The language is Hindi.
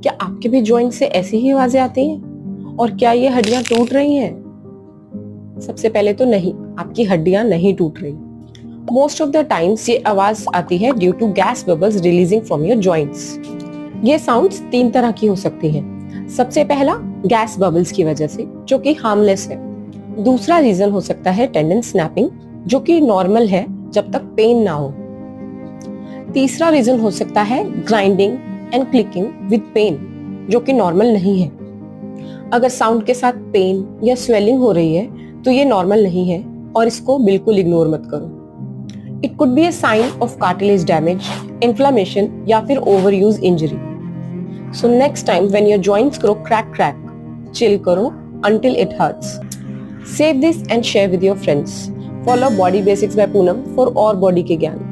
क्या आपके भी जॉइंट से ऐसी ही आवाजें आती हैं? और क्या ये हड्डियां टूट रही हैं? सबसे पहले तो नहीं, आपकी हड्डियां नहीं टूट रही। मोस्ट ऑफ द टाइम्स ये आवाज आती है due to gas bubbles releasing from your joints. ये साउंड्स 3 तरह की हो सकती हैं। सबसे पहला गैस बबल्स की वजह से, जो कि हार्मलेस है। दूसरा रीजन हो सकता है टेंडन स्नैपिंग, जो कि नॉर्मल है जब तक पेन ना हो। तीसरा रीजन हो सकता है grinding and clicking with pain, जो कि नॉर्मल नहीं है। अगर साउंड के साथ पेन या स्वेलिंग हो रही है तो ये नॉर्मल नहीं है और इसको बिल्कुल इग्नोर मत करो। It could be a sign of cartilage damage, inflammation या फिर overuse injury. So next time when your joints grow crack, chill करो until it hurts. Save this and share with your friends. Follow Body Basics by Poonam for और बॉडी के ज्ञान।